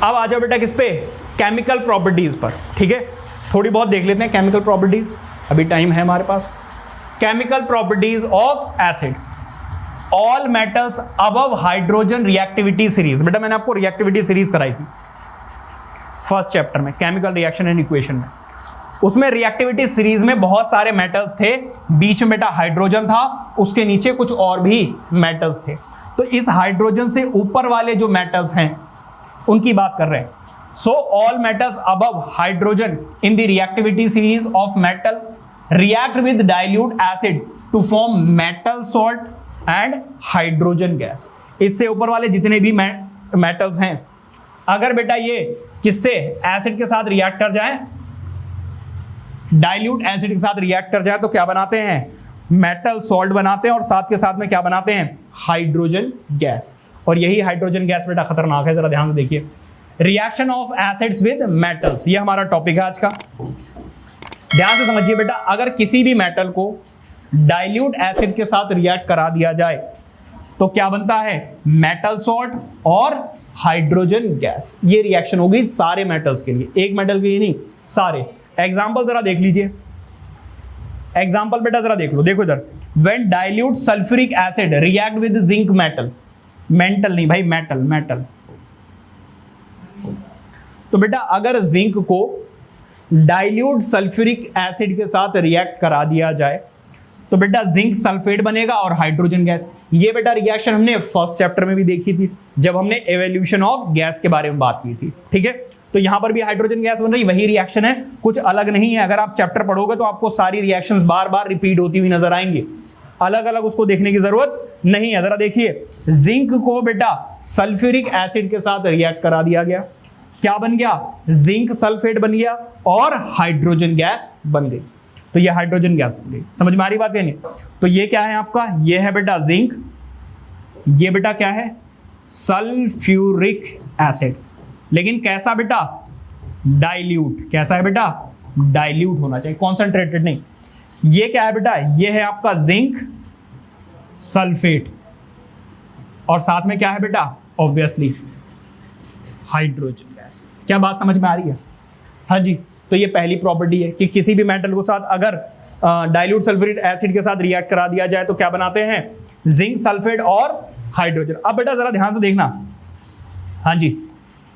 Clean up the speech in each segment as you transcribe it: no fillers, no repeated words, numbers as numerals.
अब आ जाओ बेटा किस पे, केमिकल प्रॉपर्टीज पर, ठीक है। थोड़ी बहुत देख लेते हैं केमिकल प्रॉपर्टीज, अभी टाइम है हमारे पास। Chemical properties of acid, all metals above hydrogen reactivity series. बेटा मैंने आपको रिएक्टिविटी सीरीज कराई थी फर्स्ट चैप्टर में, केमिकल रिएक्शन एंड इक्वेशन में। उसमें रिएक्टिविटी सीरीज में बहुत सारे मेटल्स थे, बीच में बेटा हाइड्रोजन था, उसके नीचे कुछ और भी मेटल्स थे। तो इस हाइड्रोजन से ऊपर वाले जो मेटल्स हैं उनकी बात कर रहे हैं। So all metals above hydrogen in the reactivity series of metal react with dilute acid to form metal salt and hydrogen gas. इससे ऊपर वाले जितने भी मेटल्स हैं, अगर बेटा ये किससे एसिड के साथ रिएक्ट कर जाएं, डाइल्यूट एसिड के साथ रिएक्ट कर जाए तो क्या बनाते हैं, मेटल सॉल्ट बनाते हैं, और साथ के साथ में क्या बनाते हैं, हाइड्रोजन गैस। और यही हाइड्रोजन गैस बेटा खतरनाक है, जरा ध्यान से देखिए। Reaction of acids with metals, ये हमारा टॉपिक है आज का। ध्यान से समझिए बेटा, अगर किसी भी मेटल को डाइल्यूट एसिड के साथ रिएक्ट करा दिया जाए तो क्या बनता है, मेटल सॉल्ट और हाइड्रोजन गैस। ये रिएक्शन होगी सारे मेटल्स के लिए, एक मेटल के लिए नहीं, सारे। एग्जाम्पल जरा देख लीजिए, एग्जाम्पल बेटा जरा देख लो, देखो इधर। When dilute sulphuric acid react with zinc metal, mental नहीं भाई, मेटल मेटल। तो बेटा अगर जिंक को डाइल्यूट सल्फ्यूरिक एसिड के साथ रिएक्ट करा दिया जाए तो बेटा जिंक सल्फेट बनेगा और हाइड्रोजन गैस। ये बेटा रिएक्शन हमने फर्स्ट चैप्टर में भी देखी थी जब हमने एवोल्यूशन ऑफ गैस के बारे में बात की थी, ठीक है। तो यहां पर भी हाइड्रोजन गैस बन रही, वही रिएक्शन है, कुछ अलग नहीं है। अगर आप चैप्टर पढ़ोगे तो आपको सारी रिएक्शंस बार बार रिपीट होती हुई नजर आएंगी, अलग अलग उसको देखने की जरूरत नहीं है। जरा देखिए, जिंक को बेटा सल्फ्यूरिक एसिड के साथ रिएक्ट करा दिया गया, क्या बन गया, जिंक सल्फेट बन गया और हाइड्रोजन गैस बन गई। तो ये हाइड्रोजन गैस बन गई, समझ में आ रही बात है नहीं। तो ये क्या है आपका, ये है बेटा जिंक, ये बेटा क्या है, सल्फ्यूरिक एसिड, लेकिन कैसा बेटा, डाइल्यूट। कैसा है बेटा, डाइल्यूट होना चाहिए, कॉन्सेंट्रेटेड नहीं। ये क्या है बेटा, ये है आपका जिंक सल्फेट, और साथ में क्या है बेटा, ऑब्वियसली हाइड्रोजन गैस। क्या बात समझ में आ रही है, हाँ जी। तो ये पहली प्रॉपर्टी है कि किसी भी मेटल को साथ अगर डाइल्यूट सल्फ्यूरिक एसिड के साथ रिएक्ट करा दिया जाए तो क्या बनाते हैं, जिंक सल्फेट और हाइड्रोजन। अब बेटा जरा ध्यान से देखना, हाँ जी,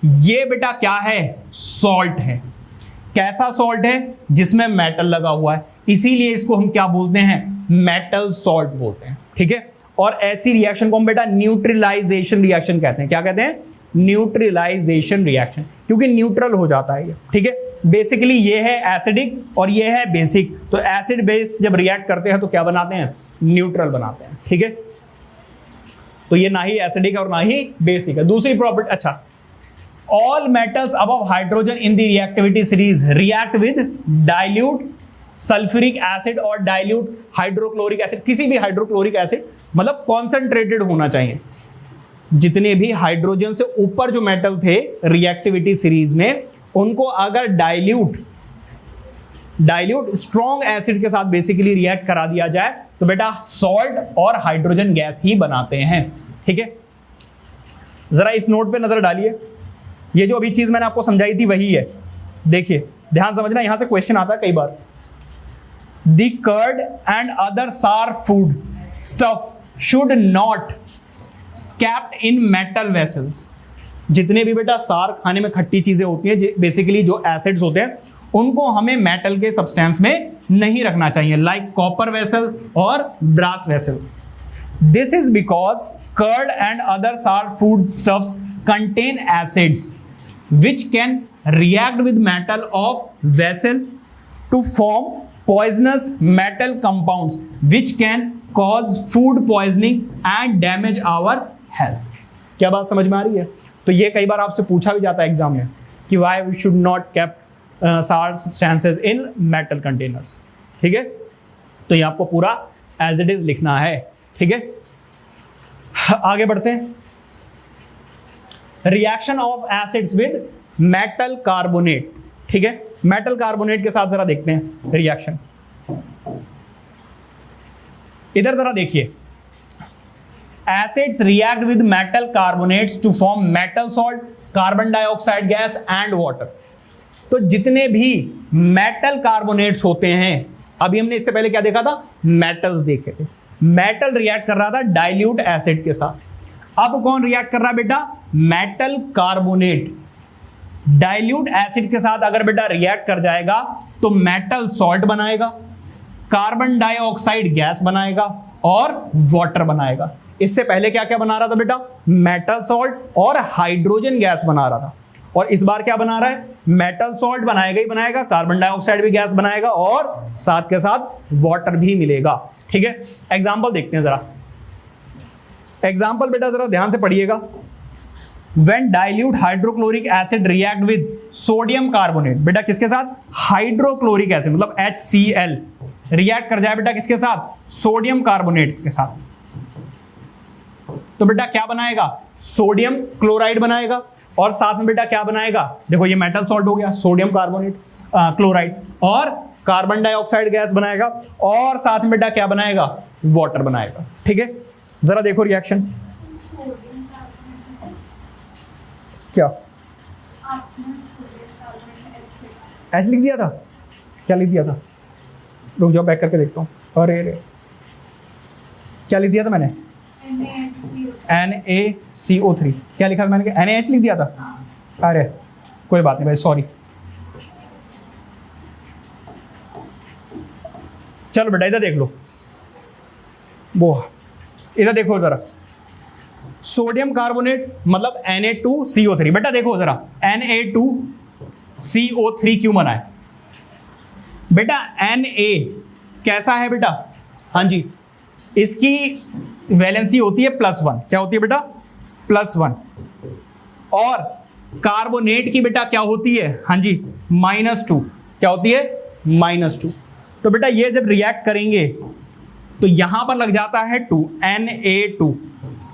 ये बेटा क्या है, सॉल्ट है। कैसा सॉल्ट है, जिसमें मेटल लगा हुआ है, इसीलिए इसको हम क्या बोलते हैं, मेटल सॉल्ट बोलते हैं, ठीक है। और ऐसी रिएक्शन को हम बेटा न्यूट्रलाइजेशन रिएक्शन कहते हैं। क्या कहते हैं, न्यूट्रलाइजेशन रिएक्शन, क्योंकि न्यूट्रल हो जाता है ये, ठीक है। बेसिकली ये है एसिडिक और ये है बेसिक। तो एसिड बेस जब रिएक्ट करते हैं तो क्या बनाते हैं, न्यूट्रल बनाते हैं, ठीक है। तो ये ना ही एसिडिक और ना ही बेसिक है। दूसरी प्रॉपर्टी, अच्छा, all metals above hydrogen in the reactivity series react with dilute sulfuric acid और dilute hydrochloric acid। किसी भी हाइड्रोक्लोरिक एसिड, मतलब कॉन्सेंट्रेटेड होना चाहिए। जितने भी हाइड्रोजन से ऊपर जो मेटल थे रिएक्टिविटी सीरीज में, उनको अगर डाइल्यूट स्ट्रॉन्ग एसिड के साथ बेसिकली रिएक्ट करा दिया जाए तो बेटा सॉल्ट और हाइड्रोजन गैस ही बनाते हैं, ठीक है। जरा इस नोट पे नजर डालिए, ये जो अभी चीज मैंने आपको समझाई थी वही है। देखिए ध्यान समझना, यहां से क्वेश्चन आता है कई बार। The curd and other sour food stuff should not kept in metal vessels. जितने भी बेटा सार खाने में खट्टी चीजें होती हैं, बेसिकली जो एसिड्स होते हैं, उनको हमें मेटल के सब्सटेंस में नहीं रखना चाहिए, लाइक कॉपर वेसल और brass vessel. This is because curd and other sour food stuffs contain acids which can react with metal of vessel to form poisonous metal compounds which can cause food poisoning and damage our health। क्या बात समझ में आ रही है। तो ये कई बार आपसे पूछा भी जाता है एग्जाम में कि why we should not keep salt substances in metal containers, ठीक है। तो ये आपको पूरा as it is लिखना है, ठीक है। आगे बढ़ते हैं। Reaction of acids with metal carbonate, ठीक है। मेटल कार्बोनेट के साथ जरा देखते हैं रिएक्शन। इधर जरा देखिए, acids react with metal carbonates to form metal salt carbon dioxide gas and water. तो जितने भी मेटल कार्बोनेट्स होते हैं, अभी हमने इससे पहले क्या देखा था, मेटल्स देखे थे, मेटल रिएक्ट कर रहा था डाइल्यूट एसिड के साथ। अब कौन रिएक्ट कर रहा है बेटा, मेटल कार्बोनेट डाइल्यूट एसिड के साथ अगर बेटा रिएक्ट कर जाएगा तो मेटल सॉल्ट बनाएगा, कार्बन डाइऑक्साइड गैस बनाएगा और वाटर बनाएगा। इससे पहले क्या क्या बना रहा था बेटा, मेटल सॉल्ट और हाइड्रोजन गैस बना रहा था, और इस बार क्या बना रहा है, मेटल सॉल्ट बनाएगा ही बनाएगा, कार्बन डाइऑक्साइड भी गैस बनाएगा और साथ के साथ वाटर भी मिलेगा। ठीक है, एग्जांपल देखते हैं जरा। एग्जांपल बेटा जरा ध्यान से पढ़िएगा। When dilute hydrochloric acid react with sodium carbonate, बेटा किसके साथ, हाइड्रोक्लोरिक एसिड मतलब HCl रिएक्ट कर जाए बेटा किसके साथ, सोडियम कार्बोनेट के साथ, तो बेटा क्या बनाएगा, सोडियम क्लोराइड बनाएगा और साथ में बेटा क्या बनाएगा, देखो ये मेटल सॉल्ट हो गया, सोडियम कार्बोनेट क्लोराइड, और कार्बन डाइऑक्साइड गैस बनाएगा और साथ में बेटा क्या बनाएगा, वाटर बनाएगा। ठीक है, जरा देखो रिएक्शन क्या, एच लिख दिया था, क्या लिख दिया था, रुक जाओ बैक करके देखता हूँ, अरे अरे क्या लिख दिया था मैंने, NaCO3, क्या लिखा था मैंने, NaH लिख दिया था, अरे कोई बात नहीं भाई, सॉरी। चलो बेटा इधर देख लो, वो इधर देखो जरा, सोडियम कार्बोनेट मतलब Na2CO3, बेटा देखो जरा Na2CO3 क्यों बना है बेटा, Na कैसा है बेटा, हाँ जी, इसकी वैलेंसी होती है +1, क्या होती है बेटा, +1, और कार्बोनेट की बेटा क्या होती है, हाँ जी -2, क्या होती है, -2। तो बेटा ये जब रिएक्ट करेंगे तो यहां पर लग जाता है 2, Na2,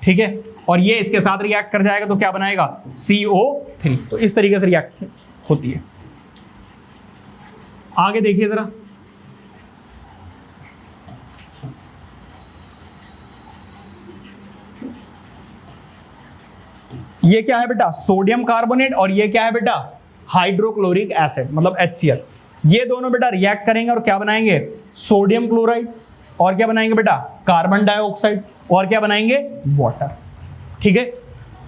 ठीक है, और ये इसके साथ रिएक्ट कर जाएगा तो क्या बनाएगा, CO3। तो इस तरीके से रिएक्ट होती है। आगे देखिए जरा, ये क्या है बेटा, सोडियम कार्बोनेट, और ये क्या है बेटा, हाइड्रोक्लोरिक एसिड मतलब HCl। ये दोनों बेटा रिएक्ट करेंगे और क्या बनाएंगे, सोडियम क्लोराइड, और क्या बनाएंगे बेटा, कार्बन डाइऑक्साइड, और क्या बनाएंगे, वाटर। ठीक है,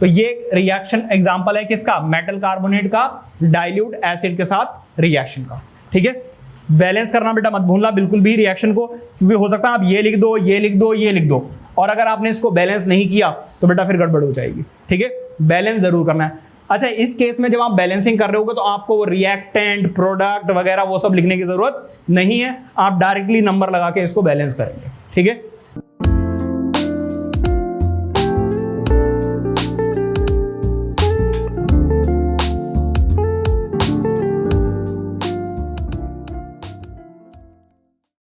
तो ये रिएक्शन एग्जांपल है किसका, मेटल कार्बोनेट का डाइल्यूट एसिड के साथ रिएक्शन का। ठीक है, बैलेंस करना बेटा मत भूलना बिल्कुल भी रिएक्शन को, क्योंकि हो सकता है आप ये लिख दो, ये लिख दो, ये लिख दो, और अगर आपने इसको बैलेंस नहीं किया तो बेटा फिर गड़बड़ हो जाएगी। ठीक है, बैलेंस जरूर करना है। अच्छा, इस केस में जब आप बैलेंसिंग कर रहे होगे तो आपको वो रिएक्टेंट, प्रोडक्ट वगैरह वो सब लिखने की जरूरत नहीं है, आप डायरेक्टली नंबर लगा के इसको बैलेंस करेंगे। ठीक है।